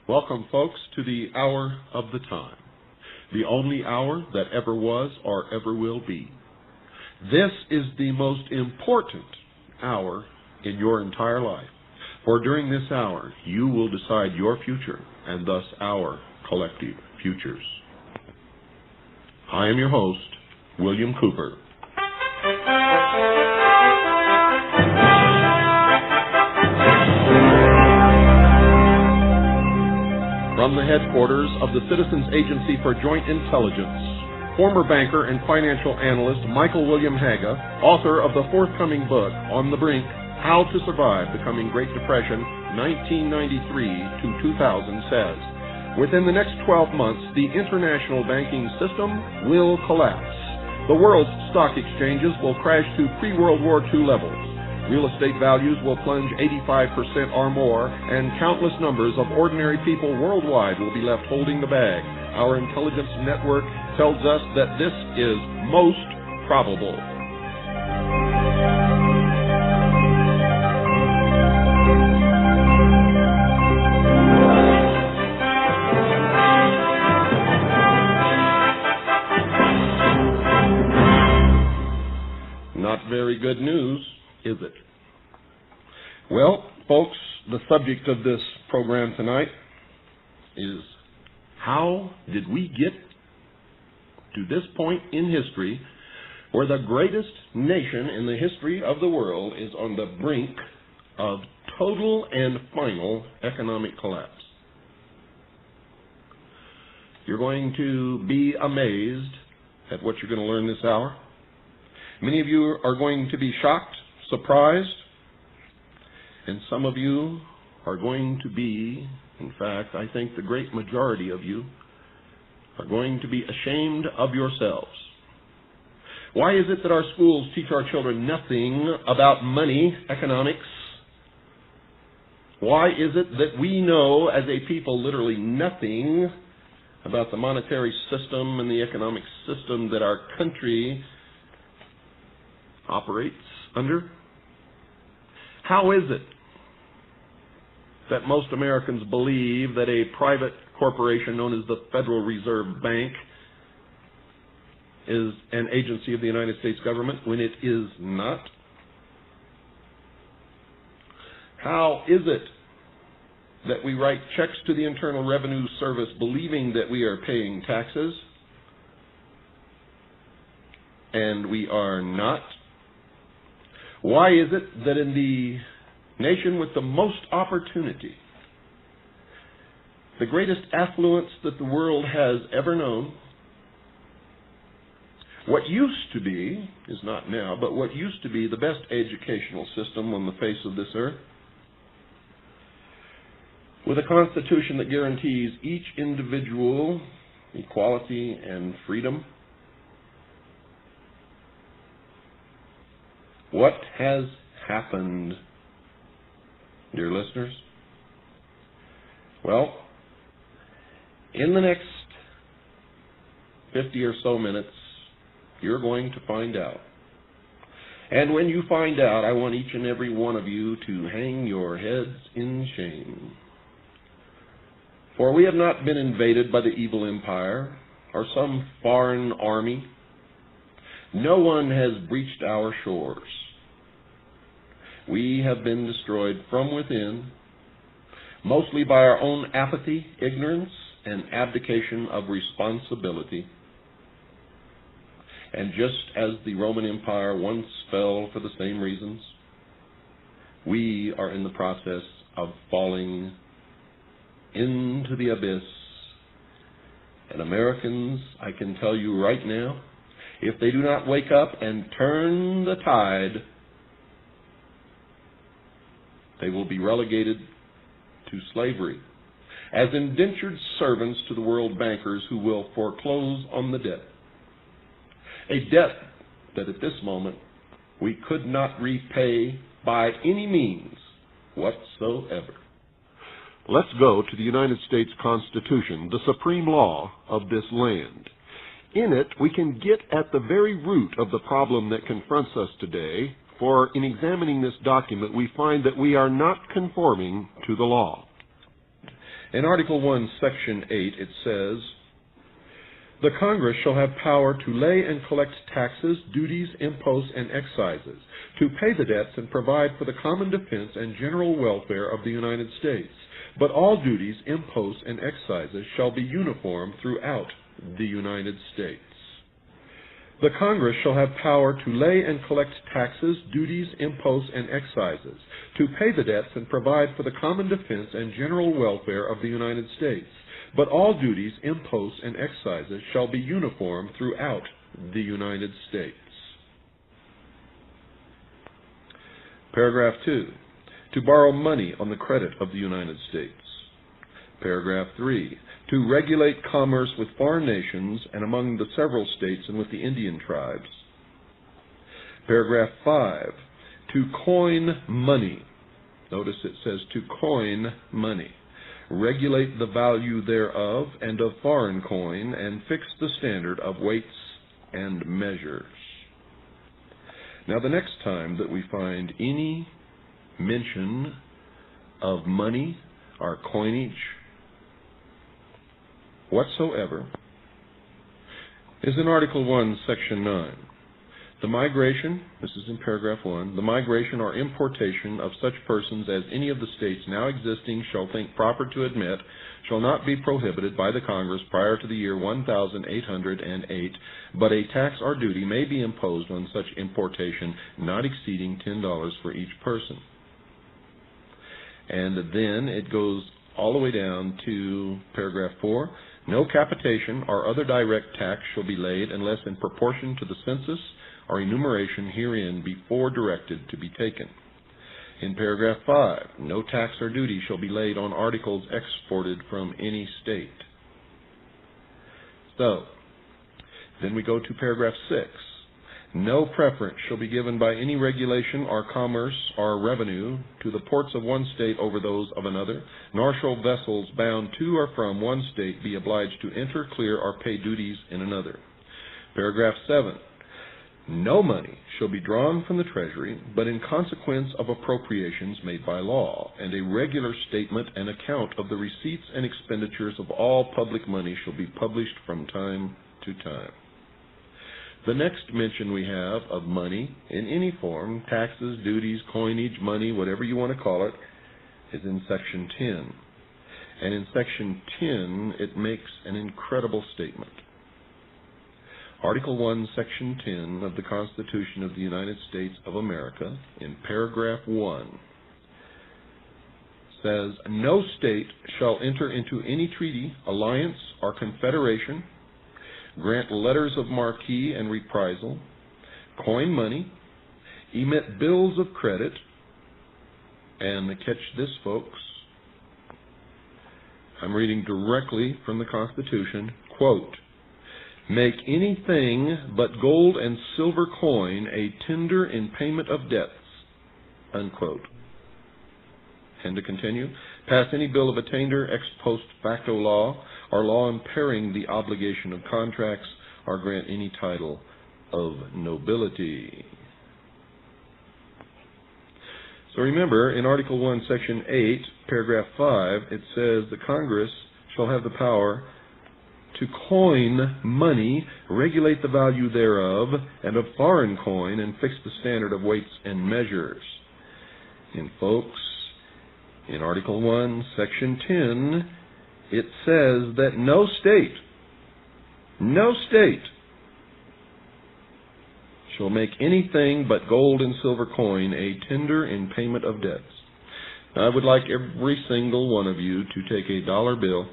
Welcome, folks, to the hour of the time, the only hour that ever was or ever will be. This is the most important hour in your entire life, for during this hour you will decide your future and thus our collective futures. I am your host, William Cooper. From the headquarters of the Citizens Agency for Joint Intelligence, former banker and financial analyst Michael William Haga, author of the forthcoming book, On the Brink, How to Survive the Coming Great Depression, 1993 to 2000, says, within the next 12 months, the international banking system will collapse. The world's stock exchanges will crash to pre-World War II levels. Real estate values will plunge 85% or more, and countless numbers of ordinary people worldwide will be left holding the bag. Our intelligence network tells us that this is most probable. Not very good news, is it? Well, folks, the subject of this program tonight is how did we get to this point in history where the greatest nation in the history of the world is on the brink of total and final economic collapse? You're going to be amazed at what you're going to learn this hour. Many of you are going to be shocked, surprised, and some of you are going to be, in fact, I think the great majority of you are going to be ashamed of yourselves. Why is it that our schools teach our children nothing about money, economics? Why is it that we know as a people literally nothing about the monetary system and the economic system that our country operates under? How is it that most Americans believe that a private corporation known as the Federal Reserve Bank is an agency of the United States government when it is not? How is it that we write checks to the Internal Revenue Service believing that we are paying taxes and we are not? Why is it that in the nation with the most opportunity, the greatest affluence that the world has ever known, what used to be, is not now, but what used to be the best educational system on the face of this earth, with a constitution that guarantees each individual equality and freedom, what has happened, dear listeners? Well, in the next 50 or so minutes, you're going to find out. And when you find out, I want each and every one of you to hang your heads in shame. For we have not been invaded by the evil empire or some foreign army. No one has breached our shores. We have been destroyed from within, mostly by our own apathy, ignorance, and abdication of responsibility. And just as the Roman Empire once fell for the same reasons, we are in the process of falling into the abyss. And Americans, I can tell you right now, if they do not wake up and turn the tide, they will be relegated to slavery as indentured servants to the world bankers who will foreclose on the debt. A debt that at this moment we could not repay by any means whatsoever. Let's go to the United States Constitution, the supreme law of this land. In it, we can get at the very root of the problem that confronts us today, for in examining this document, we find that we are not conforming to the law. In Article 1, Section 8, it says, "The Congress shall have power to lay and collect taxes, duties, imposts, and excises, to pay the debts and provide for the common defense and general welfare of the United States. But all duties, imposts, and excises shall be uniform throughout the United States. The Congress shall have power to lay and collect taxes, duties, imposts, and excises, to pay the debts and provide for the common defense and general welfare of the United States. But all duties, imposts, and excises shall be uniform throughout the United States." Paragraph 2. To borrow money on the credit of the United States. Paragraph 3. To regulate commerce with foreign nations and among the several states and with the Indian tribes. Paragraph 5. To coin money. Notice it says to coin money. Regulate the value thereof and of foreign coin, and fix the standard of weights and measures. Now, the next time that we find any mention of money or coinage whatsoever is in Article 1, Section 9. The migration, this is in paragraph 1, the migration or importation of such persons as any of the states now existing shall think proper to admit shall not be prohibited by the Congress prior to the year 1808, but a tax or duty may be imposed on such importation not exceeding $10 for each person. And then it goes all the way down to paragraph 4. No capitation or other direct tax shall be laid unless in proportion to the census or enumeration herein before directed to be taken. In paragraph 5, no tax or duty shall be laid on articles exported from any state. So, then we go to paragraph 6. No preference shall be given by any regulation or commerce or revenue to the ports of one state over those of another, nor shall vessels bound to or from one state be obliged to enter, clear, or pay duties in another. Paragraph 7. No money shall be drawn from the Treasury, but in consequence of appropriations made by law, and a regular statement and account of the receipts and expenditures of all public money shall be published from time to time. The next mention we have of money in any form, taxes, duties, coinage, money, whatever you want to call it, is in Section 10. And in Section 10, it makes an incredible statement. Article 1, Section 10 of the Constitution of the United States of America, in paragraph 1, says, "No state shall enter into any treaty, alliance, or confederation, grant letters of marque and reprisal, coin money, emit bills of credit," and catch this, folks, I'm reading directly from the Constitution, quote, "make anything but gold and silver coin a tender in payment of debts," unquote. And to continue, pass any bill of attainder, ex post facto law, or law impairing the obligation of contracts, or grant any title of nobility. So remember, in Article 1, Section 8, paragraph 5, it says the Congress shall have the power to coin money, regulate the value thereof, and of foreign coin, and fix the standard of weights and measures. And folks, in Article 1, Section 10, it says that no state shall make anything but gold and silver coin a tender in payment of debts. Now, I would like every single one of you to take a dollar bill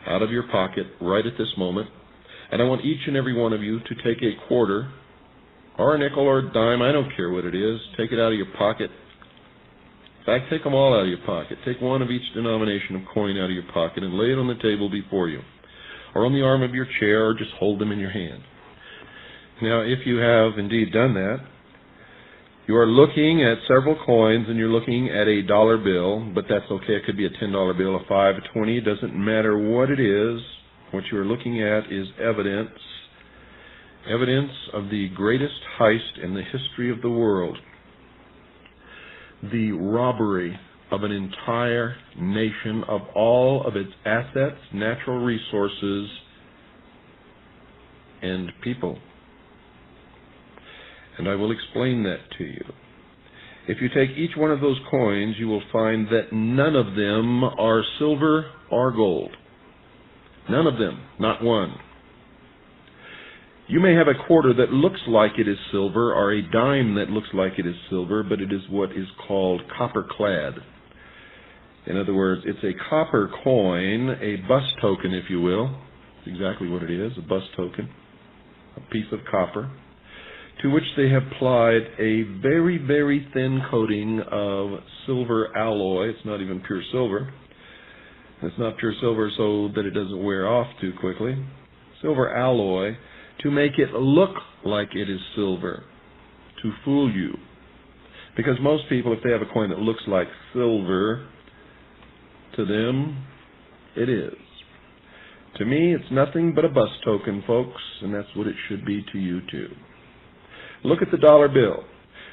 out of your pocket right at this moment, and I want each and every one of you to take a quarter or a nickel or a dime, I don't care what it is, take it out of your pocket. In fact, take them all out of your pocket. Take one of each denomination of coin out of your pocket and lay it on the table before you, or on the arm of your chair, or just hold them in your hand. Now, if you have indeed done that, you are looking at several coins, and you're looking at a dollar bill, but that's okay. It could be a $10 bill, a $5, a $20. It doesn't matter what it is. What you are looking at is evidence of the greatest heist in the history of the world. The robbery of an entire nation, of all of its assets, natural resources, and people. And I will explain that to you. If you take each one of those coins, you will find that none of them are silver or gold. None of them, not one. You may have a quarter that looks like it is silver, or a dime that looks like it is silver, but it is what is called copper-clad. In other words, it's a copper coin, a bus token, if you will. That's exactly what it is, a bus token, a piece of copper, to which they have applied a very, very thin coating of silver alloy. It's not even pure silver. It's not pure silver so that it doesn't wear off too quickly. Silver alloy to make it look like it is silver, to fool you. Because most people, if they have a coin that looks like silver, to them, it is. To me, it's nothing but a bus token, folks, and that's what it should be to you, too. Look at the dollar bill.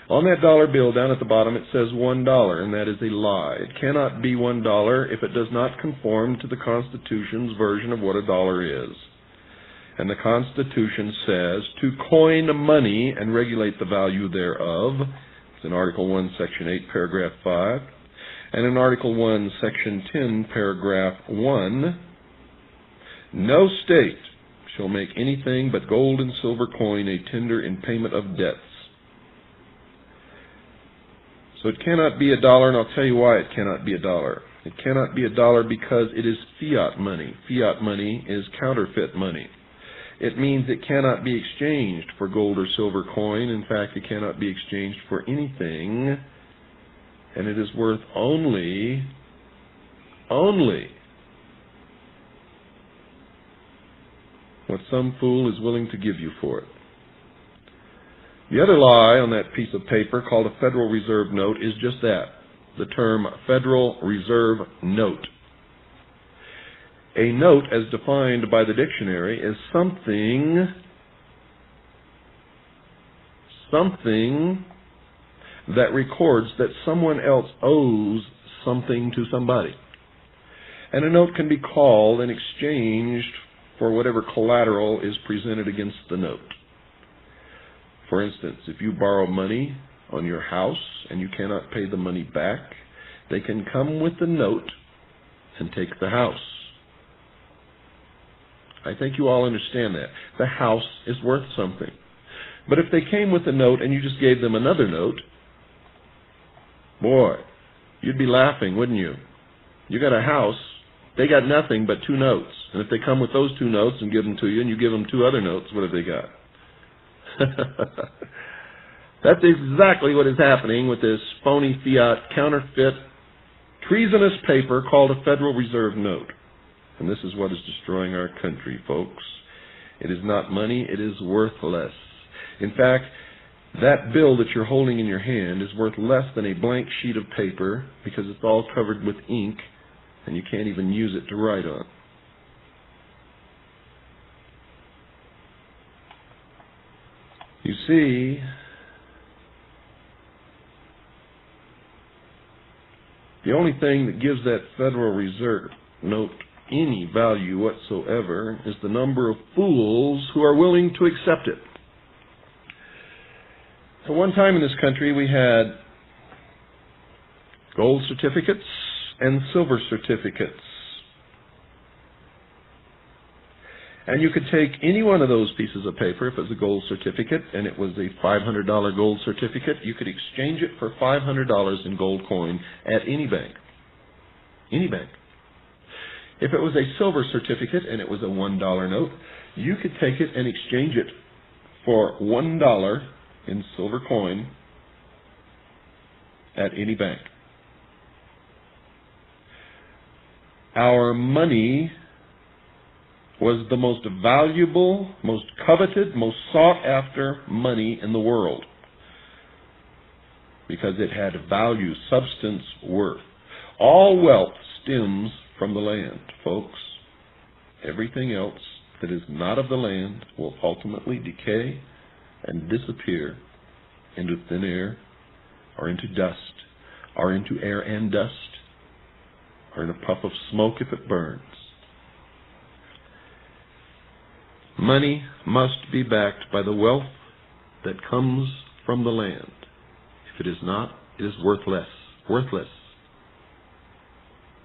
On that dollar bill, down at the bottom, it says $1, and that is a lie. It cannot be $1 if it does not conform to the Constitution's version of what a dollar is. And the Constitution says to coin money and regulate the value thereof. It's in Article 1, Section 8, Paragraph 5. And in Article 1, Section 10, Paragraph 1, no state shall make anything but gold and silver coin a tender in payment of debts. So it cannot be $1, and I'll tell you why it cannot be $1. It cannot be $1 because it is fiat money. Fiat money is counterfeit money. It means it cannot be exchanged for gold or silver coin. In fact, it cannot be exchanged for anything, and it is worth only what some fool is willing to give you for it. The other lie on that piece of paper called a Federal Reserve note is just that, the term Federal Reserve note. A note, as defined by the dictionary, is something that records that someone else owes something to somebody. And a note can be called and exchanged for whatever collateral is presented against the note. For instance, if you borrow money on your house and you cannot pay the money back, they can come with the note and take the house. I think you all understand that. The house is worth something. But if they came with a note and you just gave them another note, boy, you'd be laughing, wouldn't you? You got a house, they got nothing but 2 notes. And if they come with those 2 notes and give them to you and you give them 2 other notes, what have they got? That's exactly what is happening with this phony fiat, counterfeit, treasonous paper called a Federal Reserve note. And this is what is destroying our country, folks. It is not money, it is worthless. In fact, that bill that you're holding in your hand is worth less than a blank sheet of paper because it's all covered with ink and you can't even use it to write on. You see, the only thing that gives that Federal Reserve note any value whatsoever is the number of fools who are willing to accept it. So one time in this country we had gold certificates and silver certificates. And you could take any one of those pieces of paper, if it was a gold certificate and it was a $500 gold certificate, you could exchange it for $500 in gold coin at any bank. Any bank. If it was a silver certificate and it was a $1 note, you could take it and exchange it for $1 in silver coin at any bank. Our money was the most valuable, most coveted, most sought after money in the world because it had value, substance, worth. All wealth stems from the land, folks. Everything else that is not of the land will ultimately decay and disappear into thin air or into dust are into air and dust, or in a puff of smoke if it burns. Money must be backed by the wealth that comes from the land. If it is not, it is worthless. Worthless.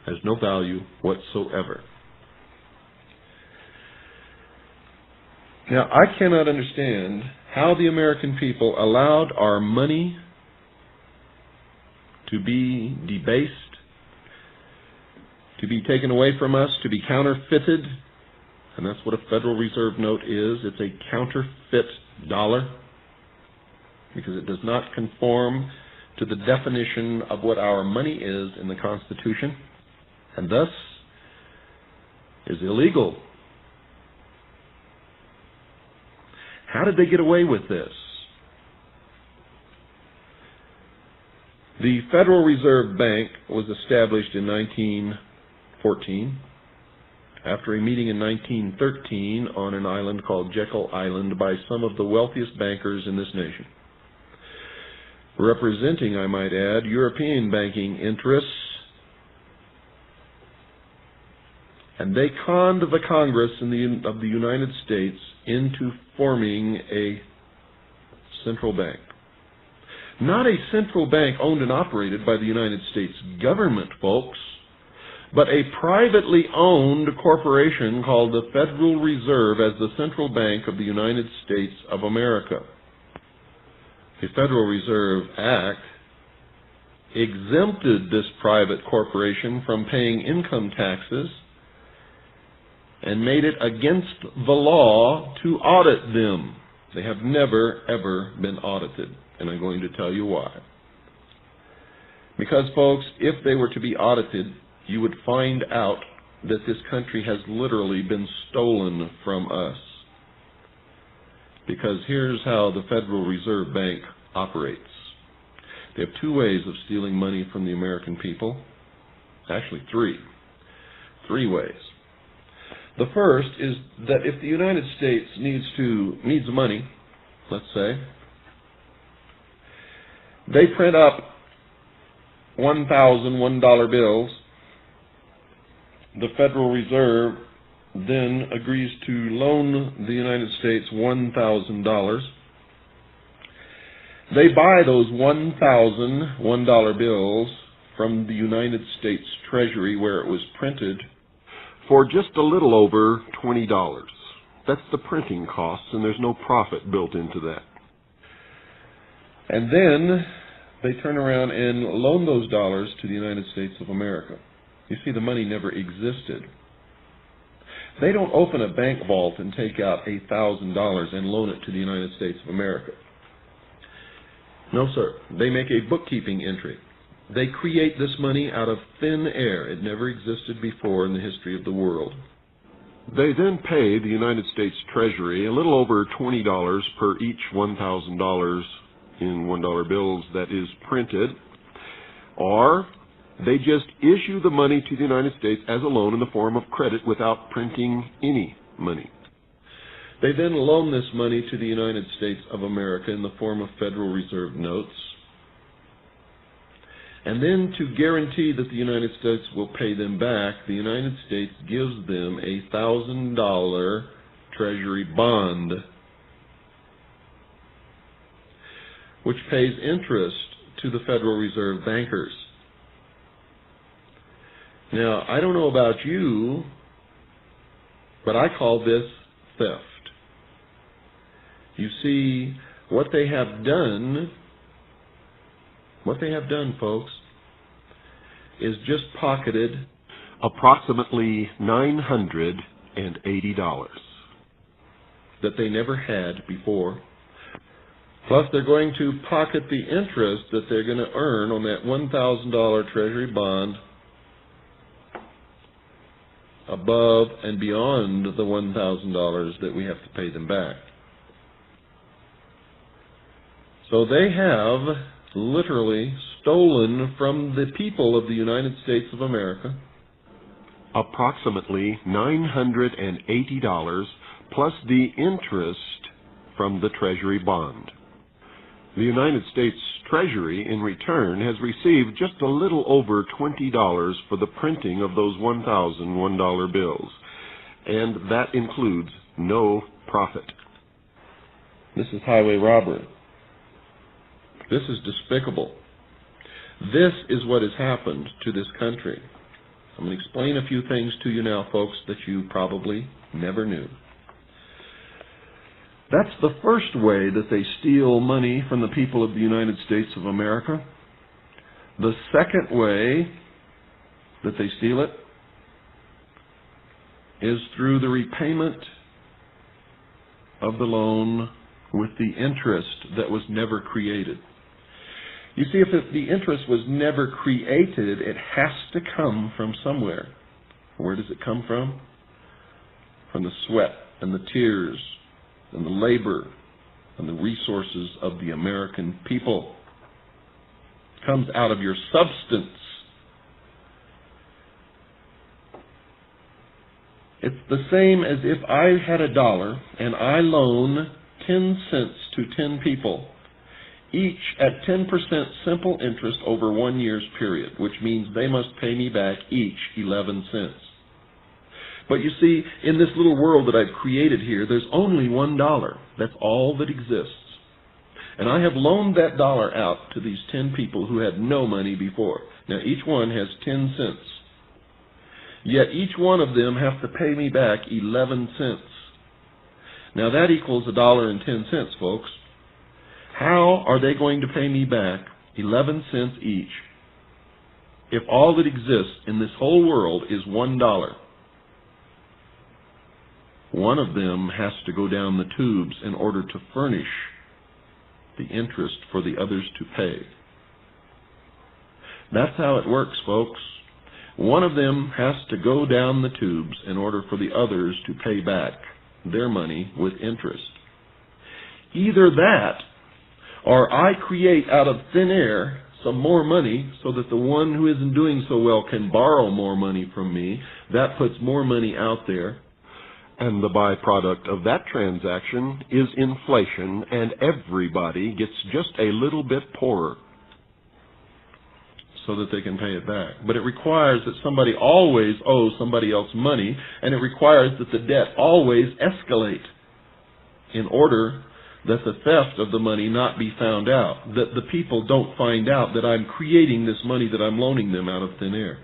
Has no value whatsoever. Now, I cannot understand how the American people allowed our money to be debased, to be taken away from us, to be counterfeited. And that's what a Federal Reserve note is. It's a counterfeit dollar because it does not conform to the definition of what our money is in the Constitution, and thus is illegal. How did they get away with this? The Federal Reserve Bank was established in 1914 after a meeting in 1913 on an island called Jekyll Island by some of the wealthiest bankers in this nation, representing, I might add, European banking interests. And they conned the Congress of the United States into forming a central bank. Not a central bank owned and operated by the United States government, folks, but a privately owned corporation called the Federal Reserve as the central bank of the United States of America. The Federal Reserve Act exempted this private corporation from paying income taxes and made it against the law to audit them. They have never, ever been audited, and I'm going to tell you why. Because, folks, if they were to be audited, you would find out that this country has literally been stolen from us. Because here's how the Federal Reserve Bank operates. They have two ways of stealing money from the American people. Actually, three. Three ways. The first is that if the United States needs money, let's say, they print up 1,000 $1 bills. The Federal Reserve then agrees to loan the United States $1,000. They buy those 1,000 $1 bills from the United States Treasury where it was printed for just a little over $20. That's the printing costs, and there's no profit built into that. And then they turn around and loan those dollars to the United States of America. You see, the money never existed. They don't open a bank vault and take out $1,000 and loan it to the United States of America. No, sir. They make a bookkeeping entry. They create this money out of thin air. It never existed before in the history of the world. They then pay the United States Treasury a little over $20 per each $1,000 in $1 bills that is printed, or they just issue the money to the United States as a loan in the form of credit without printing any money. They then loan this money to the United States of America in the form of Federal Reserve notes. And then to guarantee that the United States will pay them back, the United States gives them a $1,000 Treasury bond, which pays interest to the Federal Reserve bankers. Now, I don't know about you, but I call this theft. You see, what they have done, folks, is just pocketed approximately $980 that they never had before. Plus, they're going to pocket the interest that they're going to earn on that $1,000 Treasury bond above and beyond the $1,000 that we have to pay them back. So they have literally stolen from the people of the United States of America approximately $980 plus the interest from the Treasury bond. The United States Treasury, in return, has received just a little over $20 for the printing of those 1,000 $1 bills, and that includes no profit. This is highway robbery. This is despicable. This is what has happened to this country. I'm going to explain a few things to you now, folks, that you probably never knew. That's the first way that they steal money from the people of the United States of America. The second way that they steal it is through the repayment of the loan with the interest that was never created. You see, if the interest was never created, it has to come from somewhere. Where does it come from? From the sweat and the tears and the labor and the resources of the American people. It comes out of your substance. It's the same as if I had $1 and I loan 10 cents to 10 people, each at 10% simple interest over 1 year's period, which means they must pay me back each 11 cents. But you see, in this little world that I've created here, there's only $1. That's all that exists. And I have loaned that dollar out to these 10 people who had no money before. Now, each one has 10 cents. Yet each one of them has to pay me back 11 cents. Now, that equals $1.10, folks. How are they going to pay me back 11 cents each if all that exists in this whole world is $1? One of them has to go down the tubes in order to furnish the interest for the others to pay. That's how it works, folks. One of them has to go down the tubes in order for the others to pay back their money with interest. Either that, or I create out of thin air some more money so that the one who isn't doing so well can borrow more money from me. That puts more money out there. And the byproduct of that transaction is inflation, and everybody gets just a little bit poorer so that they can pay it back. But it requires that somebody always owes somebody else money, and it requires that the debt always escalate in order that the theft of the money not be found out, that the people don't find out that I'm creating this money that I'm loaning them out of thin air.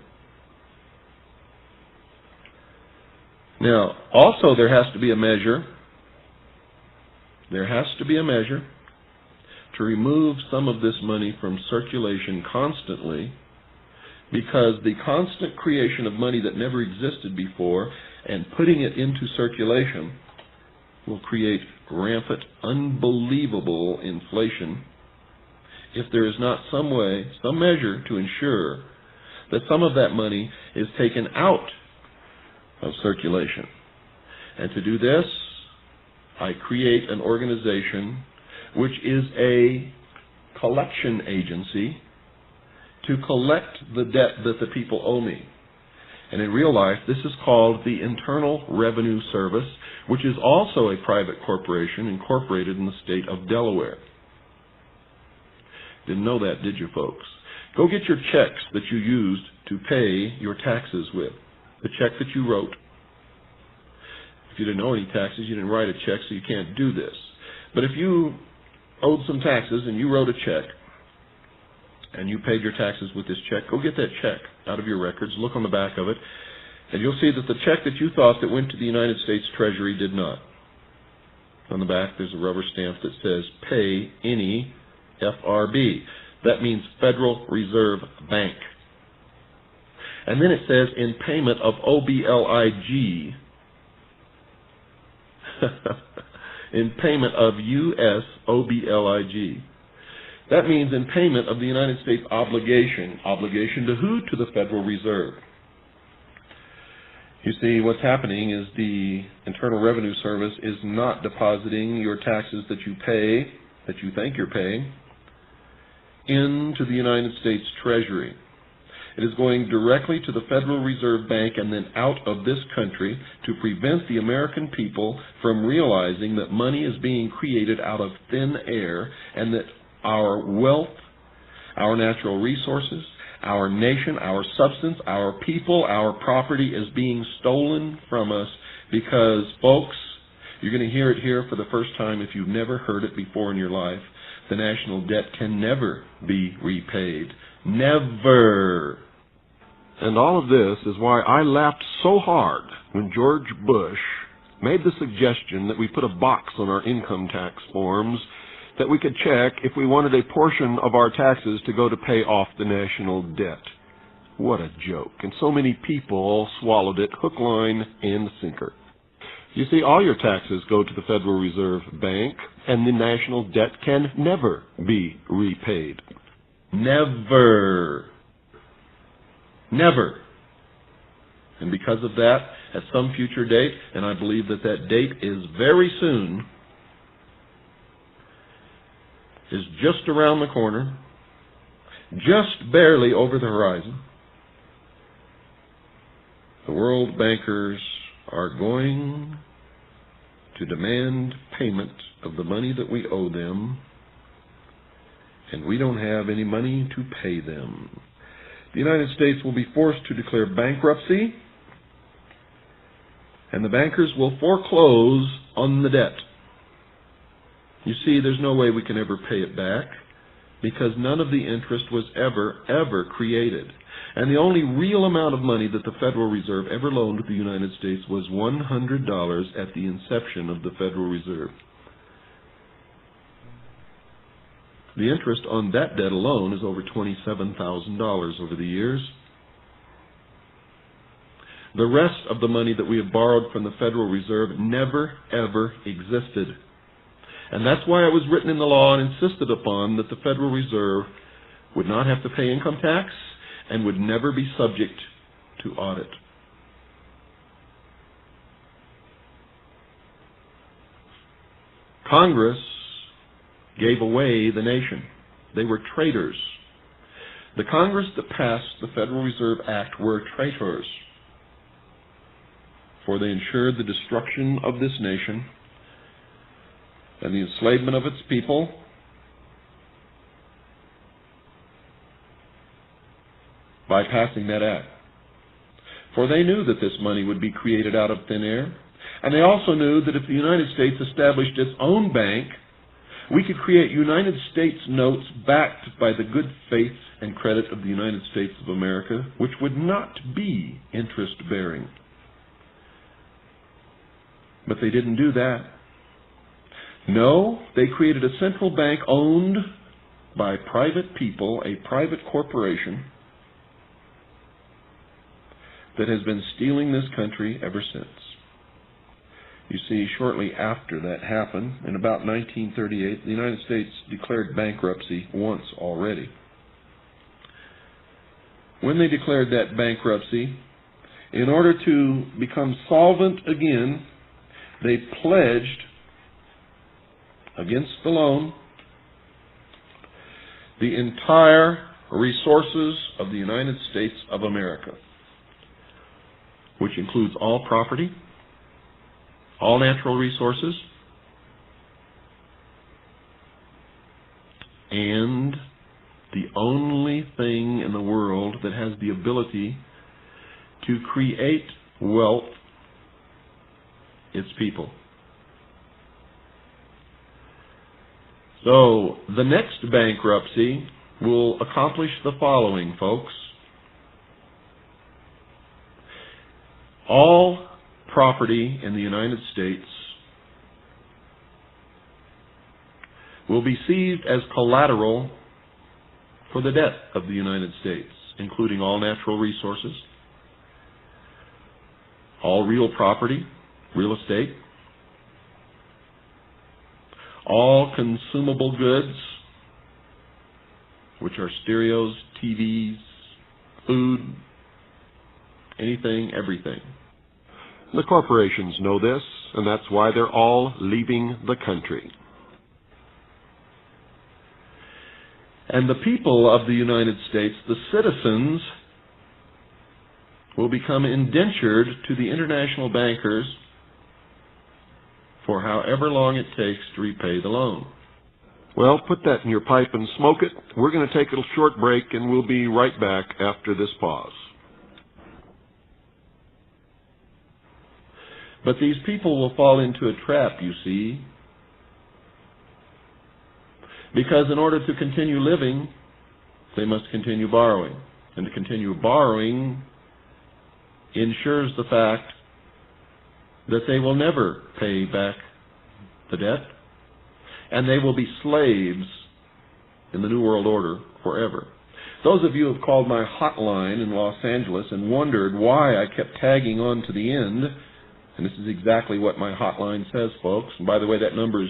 Now, also there has to be a measure. There has to be a measure to remove some of this money from circulation constantly, because the constant creation of money that never existed before and putting it into circulation will create rampant, unbelievable inflation if there is not some way, some measure to ensure that some of that money is taken out of circulation. And to do this, I create an organization which is a collection agency to collect the debt that the people owe me. And in real life, this is called the Internal Revenue Service, which is also a private corporation incorporated in the state of Delaware. Didn't know that, did you, folks? Go get your checks that you used to pay your taxes with. The check that you wrote. If you didn't owe any taxes, you didn't write a check, so you can't do this. But if you owed some taxes and you wrote a check and you paid your taxes with this check, go get that check out of your records, look on the back of it, and you'll see that the check that you thought that went to the United States Treasury did not. On the back there's a rubber stamp that says pay any FRB. That means Federal Reserve Bank. And then it says in payment of OBLIG. In payment of US OBLIG. That means in payment of the United States obligation. Obligation to who? To the Federal Reserve. You see, what's happening is the Internal Revenue Service is not depositing your taxes that you pay, that you think you're paying, into the United States Treasury. It is going directly to the Federal Reserve Bank and then out of this country to prevent the American people from realizing that money is being created out of thin air and that our wealth Our natural resources, our nation, our substance, our people, our property is being stolen from us because, folks, you're going to hear it here for the first time if you've never heard it before in your life. The national debt can never be repaid. Never. And all of this is why I laughed so hard when George Bush made the suggestion that we put a box on our income tax forms that we could check if we wanted a portion of our taxes to go to pay off the national debt. What a joke. And so many people swallowed it hook, line, and sinker. You see, all your taxes go to the Federal Reserve Bank, and the national debt can never be repaid. Never. Never. And because of that, at some future date, and I believe that that date is very soon, is just around the corner, just barely over the horizon, the world bankers are going to demand payment of the money that we owe them, and we don't have any money to pay them. The United States will be forced to declare bankruptcy, and the bankers will foreclose on the debt. You see, there's no way we can ever pay it back because none of the interest was ever created. And the only real amount of money that the Federal Reserve ever loaned to the United States was $100 at the inception of the Federal Reserve. The interest on that debt alone is over $27,000 over the years. The rest of the money that we have borrowed from the Federal Reserve never, ever existed. And that's why it was written in the law and insisted upon that the Federal Reserve would not have to pay income tax and would never be subject to audit. Congress gave away the nation. They were traitors. The Congress that passed the Federal Reserve Act were traitors, for they ensured the destruction of this nation and the enslavement of its people by passing that act. For they knew that this money would be created out of thin air, and they also knew that if the United States established its own bank, we could create United States notes backed by the good faith and credit of the United States of America, which would not be interest-bearing. But they didn't do that. No, they created a central bank owned by private people, a private corporation that has been stealing this country ever since. You see, shortly after that happened, in about 1938, the United States declared bankruptcy once already. When they declared that bankruptcy, in order to become solvent again, they pledged against the loan the entire resources of the United States of America, which includes all property, all natural resources, and the only thing in the world that has the ability to create wealth, its people. So the next bankruptcy will accomplish the following, folks. All property in the United States will be seized as collateral for the debt of the United States, including all natural resources, all real property, real estate, all consumable goods, which are stereos, TVs, food, anything, everything. The corporations know this, and that's why they're all leaving the country. And the people of the United States, the citizens, will become indentured to the international bankers for however long it takes to repay the loan. Well, put that in your pipe and smoke it. We're going to take a short break, and we'll be right back after this pause. But these people will fall into a trap, you see, because in order to continue living, they must continue borrowing. And to continue borrowing ensures the fact that they will never pay back the debt, and they will be slaves in the New World Order forever. Those of you who have called my hotline in Los Angeles and wondered why I kept tagging on to the end, and this is exactly what my hotline says, folks. And by the way, that number is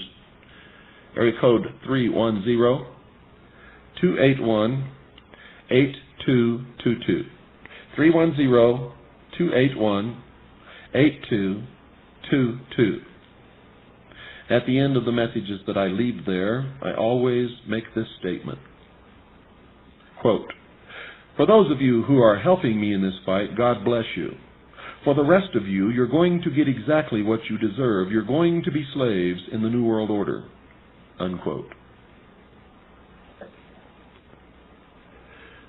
area code 310-281-8222. 310-281-8222. At the end of the messages that I leave there, I always make this statement. Quote, "For those of you who are helping me in this fight, God bless you. For the rest of you, you're going to get exactly what you deserve. You're going to be slaves in the New World Order." Unquote.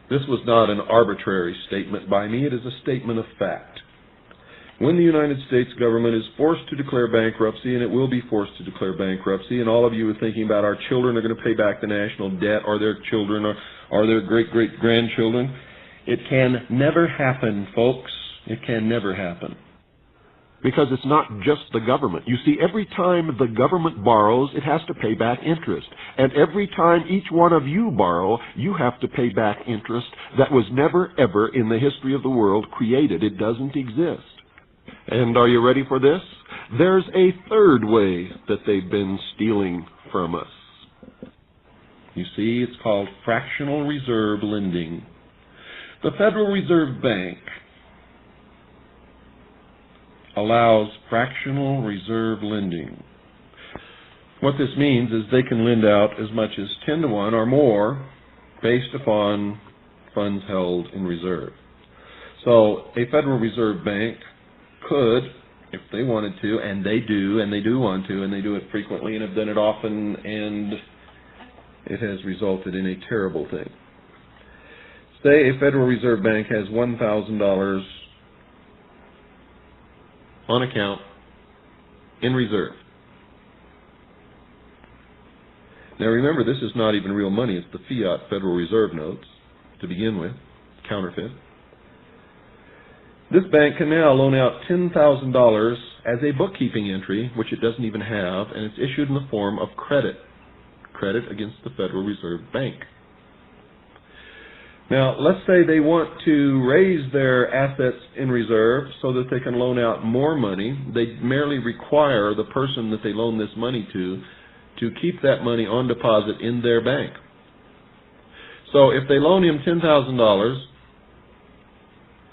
This was not an arbitrary statement by me. It is a statement of fact. When the United States government is forced to declare bankruptcy, and it will be forced to declare bankruptcy, and all of you are thinking about our children are going to pay back the national debt, or their children, or their great-great-grandchildren, it can never happen, folks. It can never happen. Because it's not just the government. You see, every time the government borrows, it has to pay back interest. And every time each one of you borrow, you have to pay back interest that was never, ever in the history of the world created. It doesn't exist. And are you ready for this? There's a third way that they've been stealing from us. You see, it's called fractional reserve lending. The Federal Reserve Bank allows fractional reserve lending. What this means is they can lend out as much as 10 to 1 or more based upon funds held in reserve. So a Federal Reserve Bank could, if they wanted to, and they do want to, and they do it frequently and have done it often, and it has resulted in a terrible thing. Say a Federal Reserve Bank has $1,000 on account in reserve. Now remember, this is not even real money. It's the fiat Federal Reserve notes to begin with, counterfeit. This bank can now loan out $10,000 as a bookkeeping entry, which it doesn't even have, and it's issued in the form of credit against the Federal Reserve Bank. Now, let's say they want to raise their assets in reserve so that they can loan out more money. They merely require the person that they loan this money to keep that money on deposit in their bank. So if they loan him $10,000,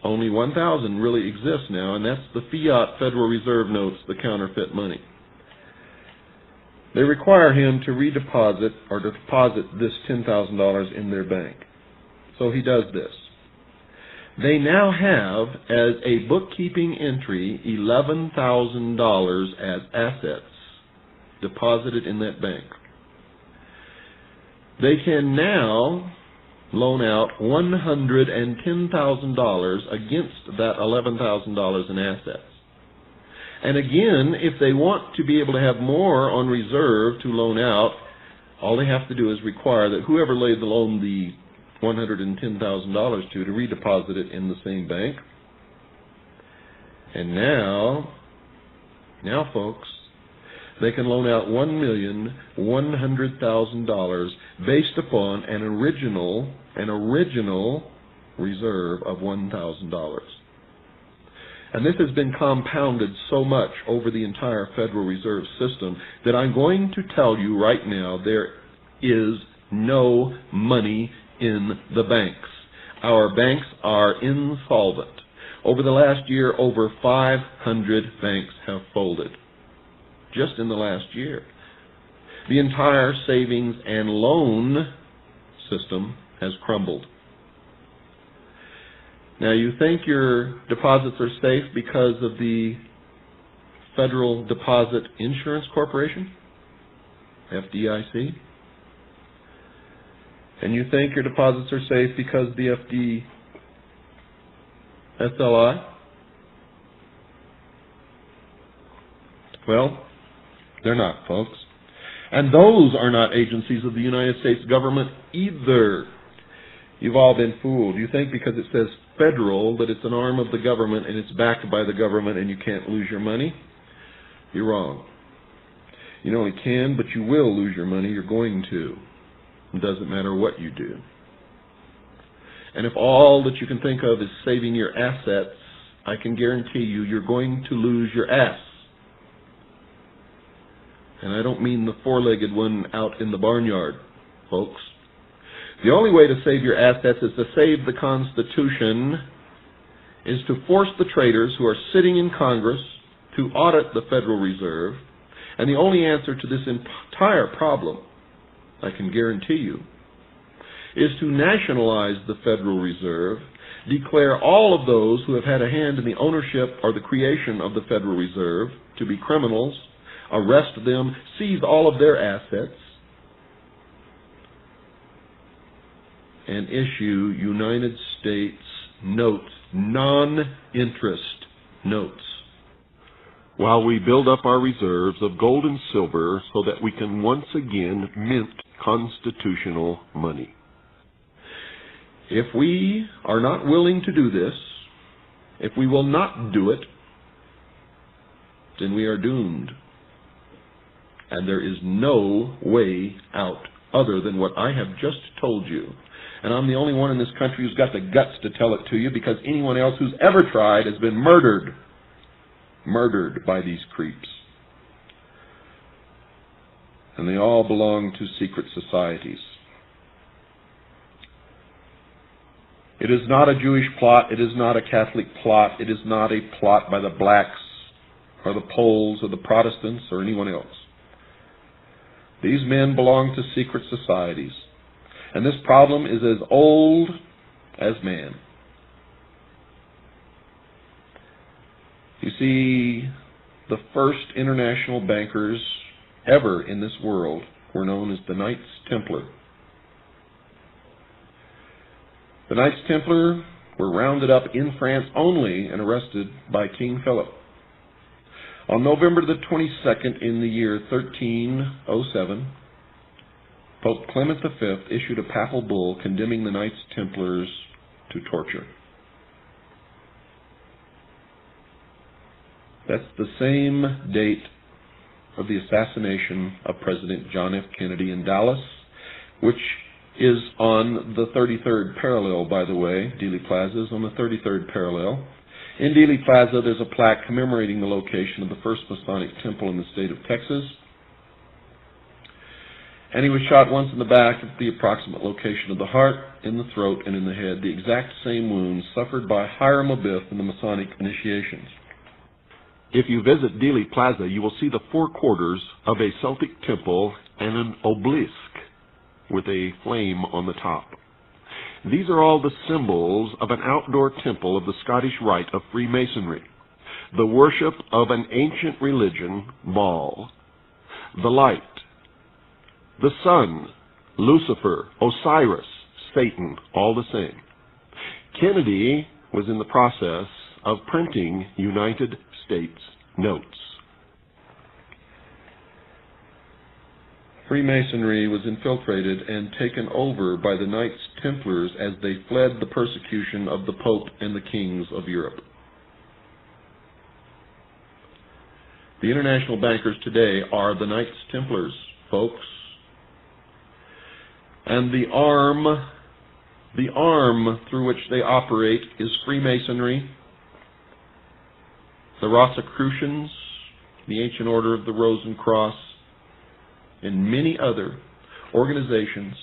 only $1,000 really exists now, and that's the fiat Federal Reserve notes, the counterfeit money. They require him to redeposit or to deposit this $10,000 in their bank. So he does this. They now have, as a bookkeeping entry, $11,000 as assets deposited in that bank. They can now loan out $110,000 against that $11,000 in assets. And again, if they want to be able to have more on reserve to loan out, all they have to do is require that whoever laid the loan the $110,000 to redeposit it in the same bank. And now folks, they can loan out $1,100,000 based upon an original reserve of $1,000. And this has been compounded so much over the entire Federal Reserve System that I'm going to tell you right now there is no money in the banks. Our banks are insolvent. Over the last year, over 500 banks have folded. Just in the last year. The entire savings and loan system has crumbled. Now, you think your deposits are safe because of the Federal Deposit Insurance Corporation, FDIC? And you think your deposits are safe because the FDSLI? Well, they're not, folks. And those are not agencies of the United States government either. You've all been fooled. You think because it says federal that it's an arm of the government and it's backed by the government and you can't lose your money? You're wrong. You not only can, but you will lose your money. You're going to. It doesn't matter what you do. And if all that you can think of is saving your assets, I can guarantee you, you're going to lose your ass. And I don't mean the four-legged one out in the barnyard, folks. The only way to save your assets is to save the Constitution, is to force the traitors who are sitting in Congress to audit the Federal Reserve. And the only answer to this entire problem, I can guarantee you, is to nationalize the Federal Reserve, declare all of those who have had a hand in the ownership or the creation of the Federal Reserve to be criminals, arrest them, seize all of their assets, and issue United States notes, non-interest notes, while we build up our reserves of gold and silver so that we can once again mint constitutional money. If we are not willing to do this, if we will not do it, then we are doomed. And there is no way out other than what I have just told you. And I'm the only one in this country who's got the guts to tell it to you, because anyone else who's ever tried has been murdered. Murdered by these creeps. And they all belong to secret societies. It is not a Jewish plot. It is not a Catholic plot. It is not a plot by the blacks or the Poles or the Protestants or anyone else. These men belong to secret societies. And this problem is as old as man. You see, the first international bankers ever in this world were known as the Knights Templar. The Knights Templar were rounded up in France only and arrested by King Philip. On November the 22nd in the year 1307, Pope Clement V issued a papal bull condemning the Knights Templars to torture. That's the same date of the assassination of President John F. Kennedy in Dallas, which is on the 33rd parallel, by the way. Dealey Plaza is on the 33rd parallel. In Dealey Plaza, there's a plaque commemorating the location of the first Masonic temple in the state of Texas. And he was shot once in the back at the approximate location of the heart, in the throat, and in the head, the exact same wounds suffered by Hiram Abiff in the Masonic initiations. If you visit Dealey Plaza, you will see the four quarters of a Celtic temple and an obelisk with a flame on the top. These are all the symbols of an outdoor temple of the Scottish Rite of Freemasonry, the worship of an ancient religion, Baal, the light, the sun, Lucifer, Osiris, Satan, all the same. Kennedy was in the process of printing United States notes. Freemasonry was infiltrated and taken over by the Knights Templars as they fled the persecution of the Pope and the kings of Europe. The international bankers today are the Knights Templars, folks. And the arm through which they operate is Freemasonry, the Rosicrucians, the Ancient Order of the Rose and Cross, and many other organizations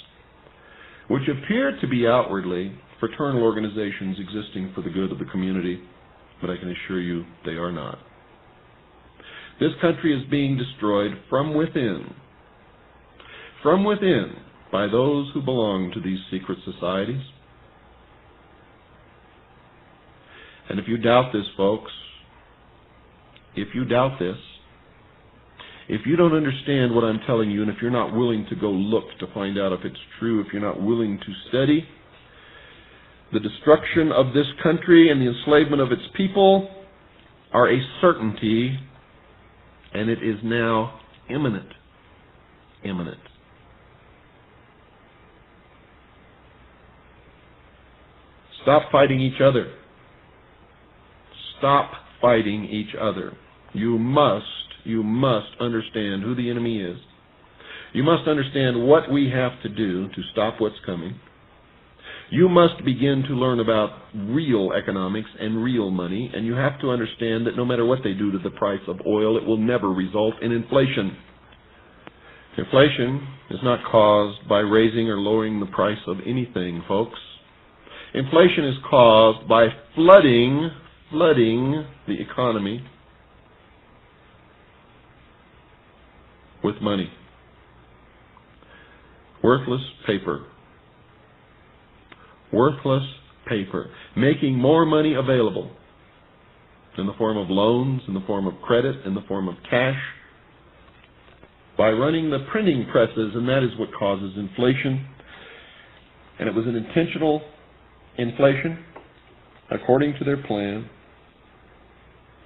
which appear to be outwardly fraternal organizations existing for the good of the community, but I can assure you they are not. This country is being destroyed from within by those who belong to these secret societies. And if you doubt this, folks, if you doubt this, If you don't understand what I'm telling you, and if you're not willing to go look to find out if it's true, if you're not willing to study, the destruction of this country and the enslavement of its people are a certainty, and it is now imminent. Imminent. Stop fighting each other. Stop fighting each other. You must understand who the enemy is. You must understand what we have to do to stop what's coming. You must begin to learn about real economics and real money, and you have to understand that no matter what they do to the price of oil, it will never result in inflation. Inflation is not caused by raising or lowering the price of anything, folks. Inflation is caused by flooding the economy with money. Worthless paper. Worthless paper. Making more money available in the form of loans, in the form of credit, in the form of cash, by running the printing presses, and that is what causes inflation. And it was an intentional inflation, according to their plan,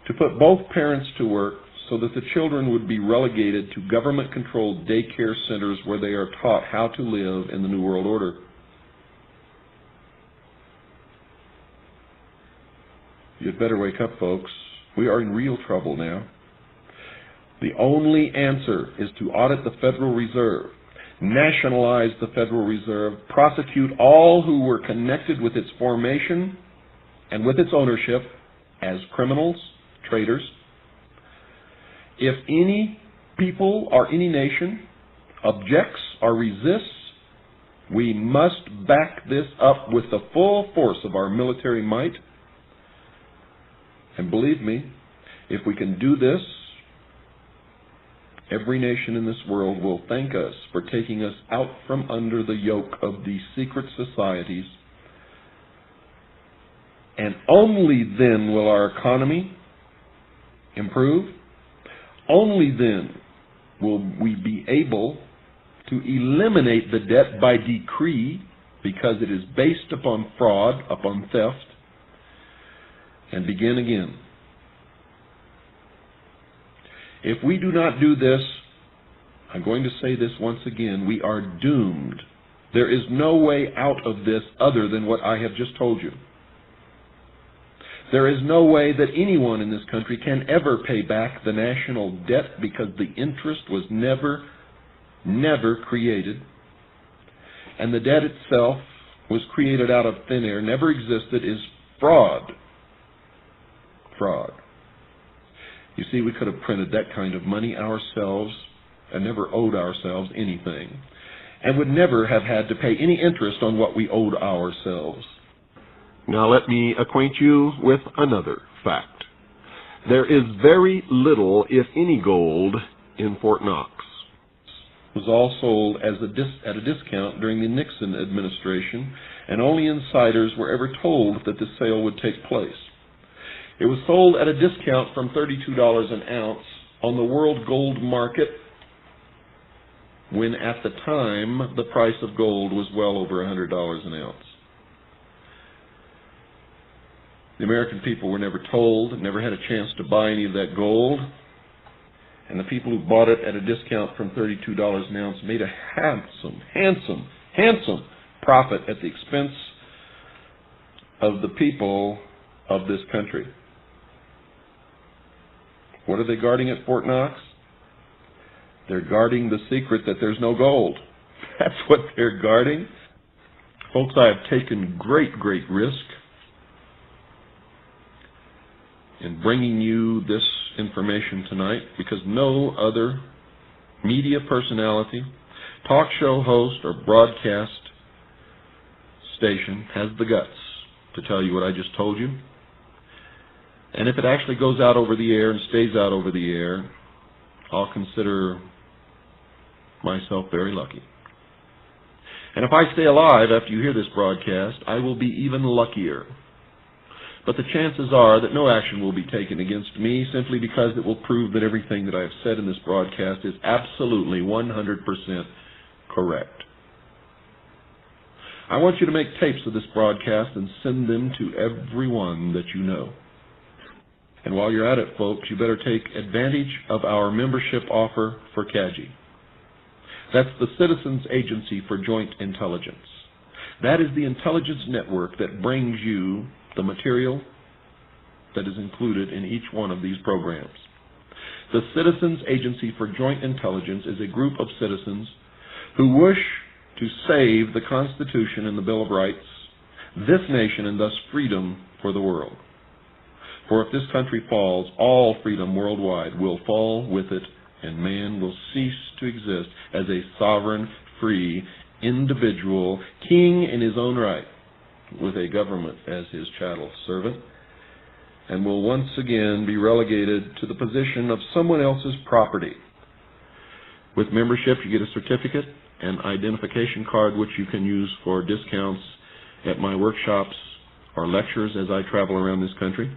to put both parents to work so that the children would be relegated to government-controlled daycare centers where they are taught how to live in the New World Order. You'd better wake up, folks. We are in real trouble now. The only answer is to audit the Federal Reserve, nationalize the Federal Reserve, prosecute all who were connected with its formation and with its ownership as criminals, traitors. If any people or any nation objects or resists, we must back this up with the full force of our military might. And believe me, if we can do this, every nation in this world will thank us for taking us out from under the yoke of these secret societies. And only then will our economy improve. Only then will we be able to eliminate the debt by decree, because it is based upon fraud, upon theft, and begin again. If we do not do this, I'm going to say this once again, we are doomed. There is no way out of this other than what I have just told you. There is no way that anyone in this country can ever pay back the national debt, because the interest was never created. And the debt itself was created out of thin air, never existed, is fraud. Fraud. You see, we could have printed that kind of money ourselves and never owed ourselves anything, and would never have had to pay any interest on what we owed ourselves. Now let me acquaint you with another fact. There is very little, if any, gold in Fort Knox. It was all sold at a discount during the Nixon administration, and only insiders were ever told that the sale would take place. It was sold at a discount from $32 an ounce on the world gold market, when at the time the price of gold was well over $100 an ounce. The American people were never told, never had a chance to buy any of that gold, and the people who bought it at a discount from $32 an ounce made a handsome profit at the expense of the people of this country. What are they guarding at Fort Knox? They're guarding the secret that there's no gold. That's what they're guarding. Folks, I have taken great risk in bringing you this information tonight, because no other media personality, talk show host, or broadcast station has the guts to tell you what I just told you. And if it actually goes out over the air and stays out over the air, I'll consider myself very lucky. And if I stay alive after you hear this broadcast, I will be even luckier. but the chances are that no action will be taken against me simply because it will prove that everything that I have said in this broadcast is absolutely 100% correct. I want you to make tapes of this broadcast and send them to everyone that you know. And while you're at it, folks, you better take advantage of our membership offer for CAGI. That's the Citizens Agency for Joint Intelligence. That is the intelligence network that brings you the material that is included in each one of these programs. The Citizens Agency for Joint Intelligence is a group of citizens who wish to save the Constitution and the Bill of Rights, this nation, and thus freedom for the world. For if this country falls, all freedom worldwide will fall with it, and man will cease to exist as a sovereign, free, individual, king in his own right, with a government as his chattel servant, and will once again be relegated to the position of someone else's property. With membership, you get a certificate and identification card which you can use for discounts at my workshops or lectures as I travel around this country.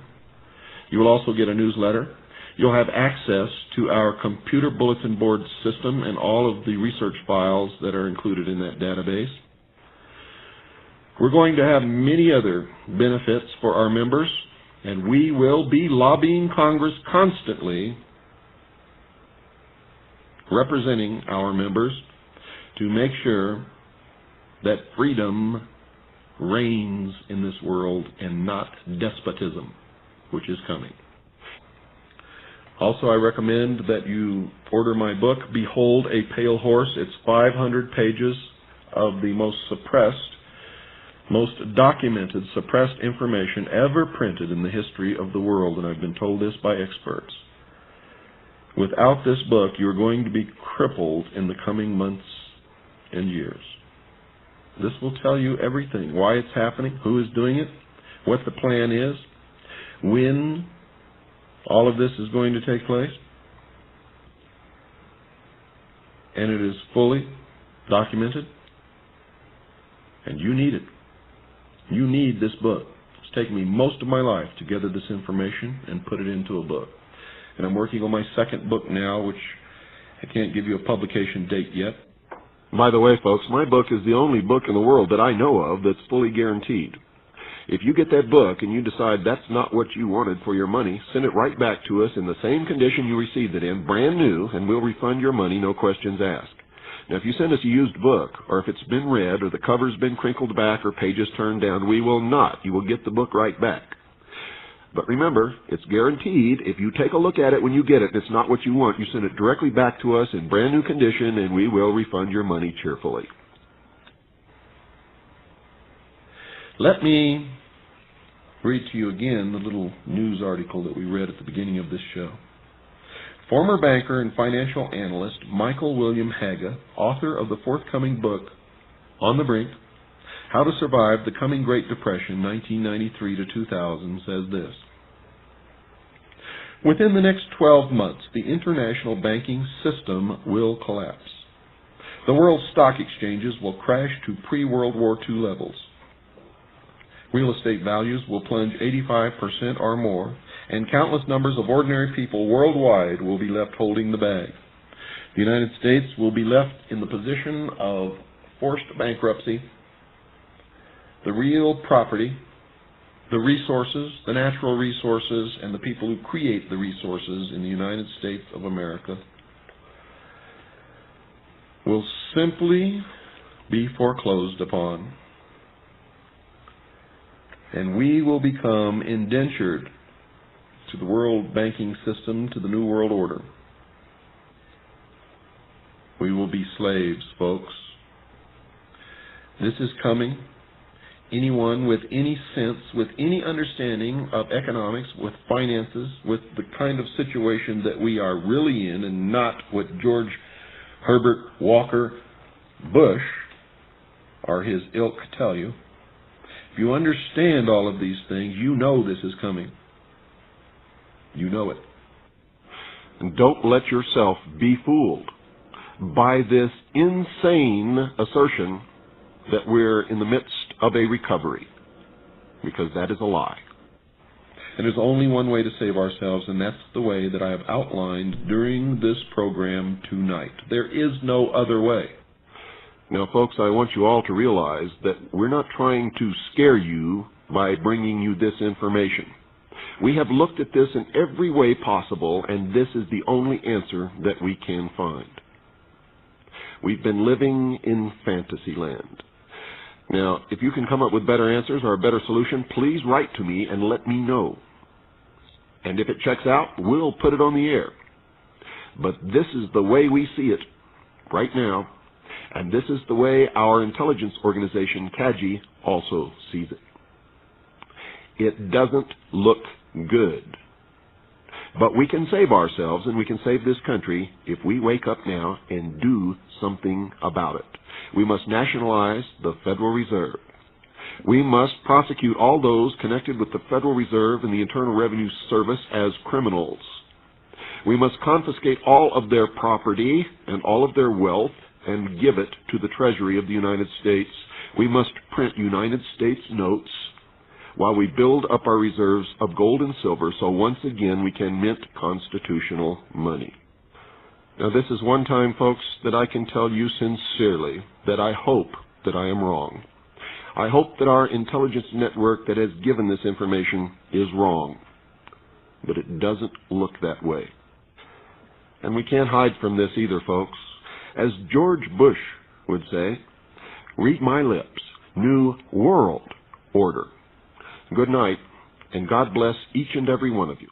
You will also get a newsletter. You'll have access to our computer bulletin board system and all of the research files that are included in that database. We're going to have many other benefits for our members, and we will be lobbying Congress constantly, representing our members, to make sure that freedom reigns in this world and not despotism, which is coming. Also, I recommend that you order my book, Behold a Pale Horse. It's 500 pages of the most suppressed, most documented, suppressed information ever printed in the history of the world, and I've been told this by experts. Without this book, you're going to be crippled in the coming months and years. This will tell you everything, why it's happening, who is doing it, what the plan is, when all of this is going to take place, and it is fully documented, and you need it. You need this book. It's taken me most of my life to gather this information and put it into a book. And I'm working on my second book now, which I can't give you a publication date yet. By the way, folks, my book is the only book in the world that I know of that's fully guaranteed. If you get that book and you decide that's not what you wanted for your money, send it right back to us in the same condition you received it in, brand new, and we'll refund your money, no questions asked. Now, if you send us a used book, or if it's been read, or the cover's been crinkled back, or pages turned down, we will not. You will get the book right back. But remember, it's guaranteed. If you take a look at it when you get it and it's not what you want, you send it directly back to us in brand new condition, and we will refund your money cheerfully. Let me read to you again the little news article that we read at the beginning of this show. Former banker and financial analyst Michael William Haga, author of the forthcoming book, On the Brink, How to Survive the Coming Great Depression, 1993 to 2000, says this. Within the next 12 months, the international banking system will collapse. The world's stock exchanges will crash to pre-World War II levels. Real estate values will plunge 85% or more, and countless numbers of ordinary people worldwide will be left holding the bag. The United States will be left in the position of forced bankruptcy. The real property, the resources, the natural resources, and the people who create the resources in the United States of America will simply be foreclosed upon, and we will become indentured to the world banking system, to the New World Order. We will be slaves, folks. This is coming. Anyone with any sense, with any understanding of economics, with finances, with the kind of situation that we are really in, and not what George Herbert Walker Bush or his ilk tell you. If you understand all of these things, you know this is coming. You know it. And don't let yourself be fooled by this insane assertion that we're in the midst of a recovery, because that is a lie. And there's only one way to save ourselves, and that's the way that I have outlined during this program tonight. There is no other way. Now, folks, I want you all to realize that we're not trying to scare you by bringing you this information. We have looked at this in every way possible, and this is the only answer that we can find. We've been living in fantasy land. Now, if you can come up with better answers or a better solution, please write to me and let me know. And if it checks out, we'll put it on the air. But this is the way we see it right now, and this is the way our intelligence organization, CAGI, also sees it. It doesn't look good. But we can save ourselves, and we can save this country if we wake up now and do something about it. We must nationalize the Federal Reserve. We must prosecute all those connected with the Federal Reserve and the Internal Revenue Service as criminals. We must confiscate all of their property and all of their wealth and give it to the Treasury of the United States. We must print United States notes while we build up our reserves of gold and silver, so once again we can mint constitutional money. Now, this is one time, folks, that I can tell you sincerely that I hope that I am wrong. I hope that our intelligence network that has given this information is wrong. But it doesn't look that way. And we can't hide from this either, folks. As George Bush would say, read my lips, New World Order. Good night, and God bless each and every one of you.